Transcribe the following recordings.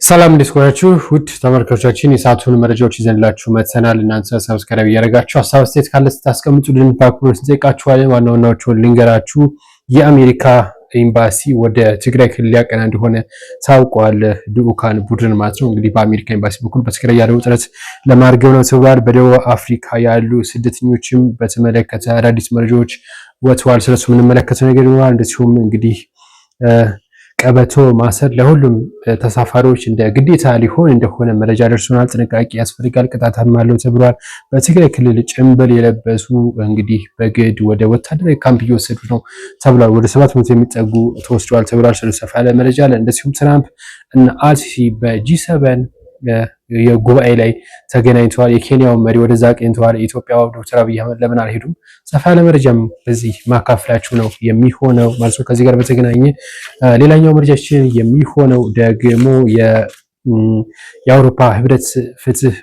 ሰላም እንዴት ቆያችሁ? ውድ ተመልካቾቻችን የሰዓቱን መረጃዎች ይዘንላችሁ መጥተናል። እናንተ ሰብስክራይብ እያደረጋችሁ ሀሳብ አስተያየት ካለ ስታስቀምጡልን በአክብሮት እንጠይቃችኋለን። ዋና ዋናዎቹን ልንገራችሁ። የአሜሪካ ኤምባሲ ወደ ትግራይ ክልል ሊያቀና እንደሆነ ታውቋል። ልዑካን ቡድን ማለት ነው። እንግዲህ በአሜሪካ ኤምባሲ በኩል በትግራይ ያለው ውጥረት ለማርገብ ነው ተብሏል። በደቡብ አፍሪካ ያሉ ስደተኞችም በተመለከተ አዳዲስ መረጃዎች ወጥተዋል። ስለሱ የምንመለከተው ነገር ይኖራል። እንደዚሁም እንግዲህ ቀበቶ ማሰር ለሁሉም ተሳፋሪዎች እንደ ግዴታ ሊሆን እንደሆነ መረጃ ደርሶናል። ጥንቃቄ ያስፈልጋል፣ ቅጣትም አለው ተብሏል። በትግራይ ክልል ጭንብል የለበሱ እንግዲህ በግድ ወደ ወታደራዊ ካምፕ እየወሰዱ ነው ተብሏል። ወደ 700 የሚጠጉ ተወስደዋል ተብሏል። ስለሰፋ ያለ መረጃ አለ። እንደዚሁም ትራምፕ እና አልሲሲ በጂ7 የጉባኤ ላይ ተገናኝተዋል። የኬንያው መሪ ወደዛ ቀንተዋል። ኢትዮጵያው ዶክተር አብይ አህመድ ለምን አልሄዱም? ሰፋ ያለ መረጃም በዚህ ማካፈላችሁ ነው የሚሆነው ማለት ነው። ከዚህ ጋር በተገናኘ ሌላኛው መረጃችን የሚሆነው ደግሞ የአውሮፓ ህብረት ፍትህ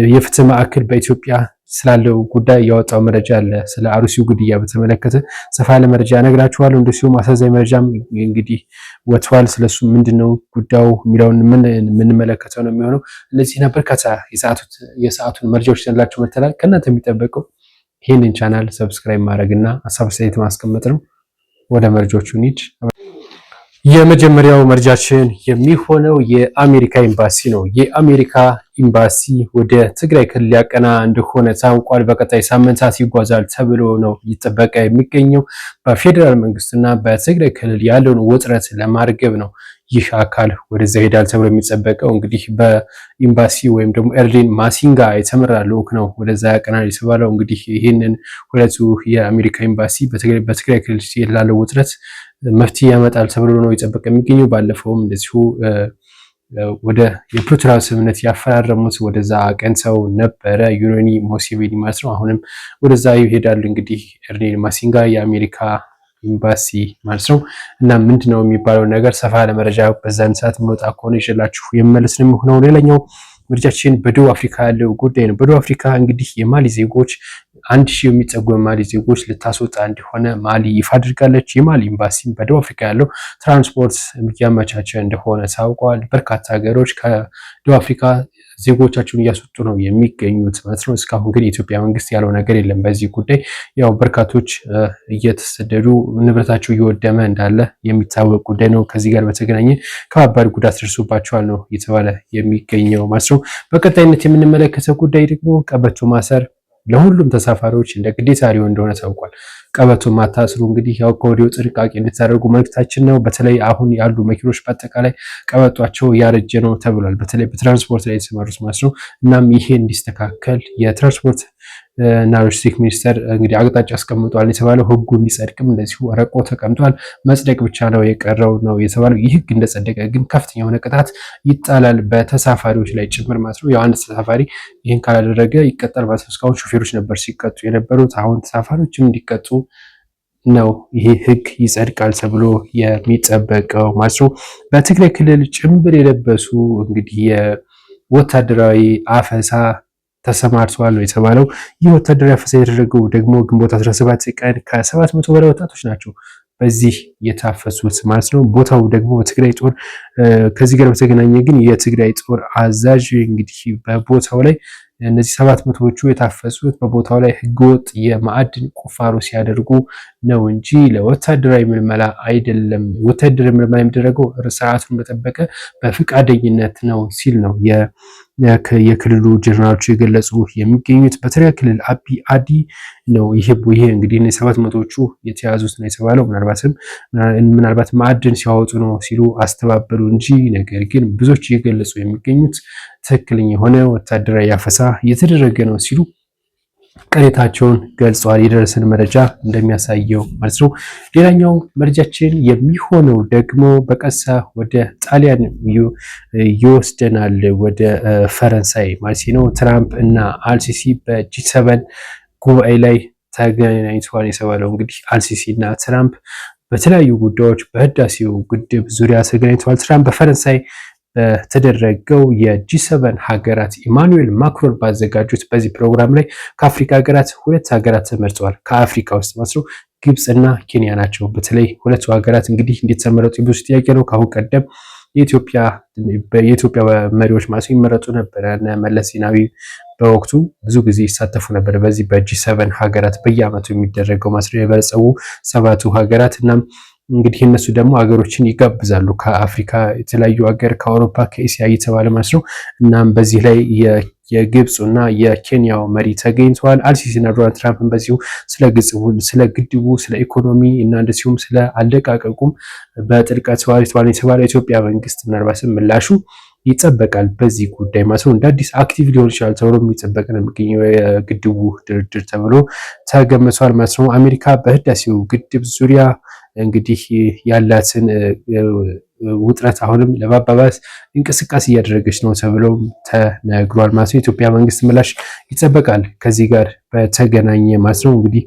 የፍትህ ማዕከል በኢትዮጵያ ስላለው ጉዳይ ያወጣው መረጃ አለ። ስለ አሩሲው ግድያ በተመለከተ ሰፋ ያለ መረጃ ነግራችኋለሁ። እንደዚሁም አሳዛኝ መረጃም እንግዲህ ወጥቷል። ስለሱ ምንድነው ጉዳዩ የሚለውን የምንመለከተው ነው የሚሆነው። እነዚህ ነበር የሰዓቱን መረጃዎች ይዘንላችሁ መጥተናል። ከእናንተ የሚጠበቀው ይህንን ቻናል ሰብስክራይብ ማድረግና ሀሳብ አስተያየት ማስቀመጥ ነው። ወደ መረጃዎቹ እንሂድ። የመጀመሪያው መረጃችን የሚሆነው የአሜሪካ ኤምባሲ ነው። የአሜሪካ ኤምባሲ ወደ ትግራይ ክልል ሊያቀና እንደሆነ ታውቋል። በቀጣይ ሳምንታት ይጓዛል ተብሎ ነው ይጠበቅ የሚገኘው። በፌዴራል መንግስትና በትግራይ ክልል ያለውን ውጥረት ለማርገብ ነው ይህ አካል ወደዛ ሄዳል ተብሎ የሚጠበቀው። እንግዲህ በኤምባሲ ወይም ደግሞ ኤርሊን ማሲንጋ የተመራ ልዑክ ነው ወደዛ ያቀናል የተባለው። እንግዲህ ይህንን ሁለቱ የአሜሪካ ኤምባሲ በትግራይ ክልል ላለው ውጥረት መፍትሄ ያመጣል ተብሎ ነው ይጠበቅ የሚገኘው። ባለፈውም እንደዚሁ ወደ የፕሪቶሪያ ስምምነት ያፈራረሙት ወደዛ ቀንተው ነበረ ዩዌሪ ሙሴቬኒ ማለት ነው። አሁንም ወደዛ ይሄዳሉ። እንግዲህ ኤርሊን ማሲንጋ የአሜሪካ ኤምባሲ ማለት ነው። እና ምንድነው የሚባለው ነገር ሰፋ ያለ መረጃ በዛን ሰዓት የሚወጣ ከሆነ ይዤላችሁ የመለስ ነው የሚሆነው። ሌላኛው ምርጫችን በደቡብ አፍሪካ ያለው ጉዳይ ነው። በደቡብ አፍሪካ እንግዲህ የማሊ ዜጎች 1000 የሚጠጉ የማሊ ዜጎች ልታስወጣ እንደሆነ ማሊ ይፋ አድርጋለች። የማሊ ኤምባሲ በደቡብ አፍሪካ ያለው ትራንስፖርት እያመቻቸ እንደሆነ ታውቋል። በርካታ ሀገሮች ከደቡብ አፍሪካ ዜጎቻቸውን እያስወጡ ነው የሚገኙት ማለት ነው። እስካሁን ግን የኢትዮጵያ መንግስት ያለው ነገር የለም በዚህ ጉዳይ። ያው በርካቶች እየተሰደዱ ንብረታቸው እየወደመ እንዳለ የሚታወቅ ጉዳይ ነው። ከዚህ ጋር በተገናኘ ከባድ ጉዳት ደርሶባቸዋል ነው እየተባለ የሚገኘው ማለት ነው። በቀጣይነት የምንመለከተው ጉዳይ ደግሞ ቀበቶ ማሰር ለሁሉም ተሳፋሪዎች እንደ ግዴታ ሊሆን እንደሆነ ታውቋል። ቀበቶ ማታስሩ እንግዲህ ያው ከወዲሁ ጥንቃቄ እንድታደርጉ መልእክታችን ነው። በተለይ አሁን ያሉ መኪኖች በአጠቃላይ ቀበጧቸው ያረጀ ነው ተብሏል። በተለይ በትራንስፖርት ላይ የተሰማሩት ማለት ነው። እናም ይሄ እንዲስተካከል የትራንስፖርት እና ሎጂስቲክስ ሚኒስቴር እንግዲህ አቅጣጫ አስቀምጧል የተባለው። ህጉ እንዲጸድቅም እንደዚሁ ረቆ ተቀምጧል። መጽደቅ ብቻ ነው የቀረው ነው የተባለው። ይህ ህግ እንደጸደቀ ግን ከፍተኛ የሆነ ቅጣት ይጣላል በተሳፋሪዎች ላይ ጭምር ማለት ነው። ያው አንድ ተሳፋሪ ይህን ካላደረገ ይቀጣል ማለት ነው። እስካሁን ሾፌሮች ነበር ሲቀጡ የነበሩት። አሁን ተሳፋሪዎችም እንዲቀጡ ነው ይሄ ህግ ይጸድቃል ተብሎ የሚጠበቀው ማለት ነው። በትግራይ ክልል ጭንብል የለበሱ እንግዲህ የወታደራዊ አፈሳ ተሰማርተዋል ነው የተባለው። ይህ ወታደራዊ አፈሳ የተደረገው ደግሞ ግንቦት 17 ቀን ከ700 በላይ ወጣቶች ናቸው በዚህ የታፈሱት ማለት ነው። ቦታው ደግሞ በትግራይ ጦር ከዚህ ጋር በተገናኘ ግን የትግራይ ጦር አዛዥ እንግዲህ በቦታው ላይ እነዚህ 700ዎቹ የታፈሱት በቦታው ላይ ህገወጥ የማዕድን ቁፋሮ ሲያደርጉ ነው እንጂ ለወታደራዊ ምልመላ አይደለም። ወታደራዊ ምልመላ የሚደረገው ስርዓቱን በጠበቀ በፍቃደኝነት ነው ሲል ነው የክልሉ ጀነራሎች የገለጹ የሚገኙት። በትግራይ ክልል አቢ አዲ ነው ይሄ እንግዲህ 700ዎቹ የተያዙት ነው የተባለው። ምናልባት ማዕድን ሲያወጡ ነው ሲሉ አስተባበሉ እንጂ ነገር ግን ብዙዎች እየገለጹ የሚገኙት ትክክለኛ የሆነ ወታደራዊ አፈሳ እየተደረገ ነው ሲሉ ቅሬታቸውን ገልጸዋል። የደረሰን መረጃ እንደሚያሳየው ማለት ነው። ሌላኛው መረጃችን የሚሆነው ደግሞ በቀጥታ ወደ ጣሊያን ይወስደናል፣ ወደ ፈረንሳይ ማለት ነው። ትራምፕ እና አልሲሲ በጂ7 ጉባኤ ላይ ተገናኝተዋል የተባለው። እንግዲህ አልሲሲ እና ትራምፕ በተለያዩ ጉዳዮች በህዳሴው ግድብ ዙሪያ ተገናኝተዋል። ትራምፕ በፈረንሳይ በተደረገው የጂ7 ሀገራት ኢማኑኤል ማክሮን ባዘጋጁት በዚህ ፕሮግራም ላይ ከአፍሪካ ሀገራት 2 ሀገራት ተመርጠዋል። ከአፍሪካ ውስጥ ማለት ነው ግብጽና ኬንያ ናቸው። በተለይ ሁለቱ ሀገራት እንግዲህ እንዴት ተመረጡ ብዙ ጥያቄ ነው። ከአሁን ቀደም የኢትዮጵያ መሪዎች ማለት ይመረጡ ነበር። መለስ ዜናዊ በወቅቱ ብዙ ጊዜ ይሳተፉ ነበር በዚህ በጂ7 ሀገራት በየአመቱ የሚደረገው ማስረ የበለጸጉ 7ቱ ሀገራት። እናም እንግዲህ እነሱ ደግሞ ሀገሮችን ይጋብዛሉ ከአፍሪካ የተለያዩ ሀገር ከአውሮፓ ከኤስያ እየተባለ ማለት ነው። እናም በዚህ ላይ የግብፁ እና የኬንያው መሪ ተገኝተዋል። አልሲሲ እና ዶናልድ ትራምፕን በዚሁ ስለ ግድቡ ስለ ኢኮኖሚ እና እንደዚሁም ስለ አለቃቀቁም በጥልቀት ተወያይተዋል የተባለ የኢትዮጵያ መንግስት ምናልባትም ምላሹ ይጠበቃል በዚህ ጉዳይ ማለት ነው። እንደ አዲስ አክቲቭ ሊሆን ይችላል ተብሎ የሚጠበቅ ነው የሚገኘው የግድቡ ድርድር ተብሎ ተገምቷል ማለት ነው። አሜሪካ በህዳሴው ግድብ ዙሪያ እንግዲህ ያላትን ውጥረት አሁንም ለማባባስ እንቅስቃሴ እያደረገች ነው ተብሎ ተነግሯል ማለት ነው። የኢትዮጵያ መንግስት ምላሽ ይጠበቃል ከዚህ ጋር በተገናኘ ማለት ነው። እንግዲህ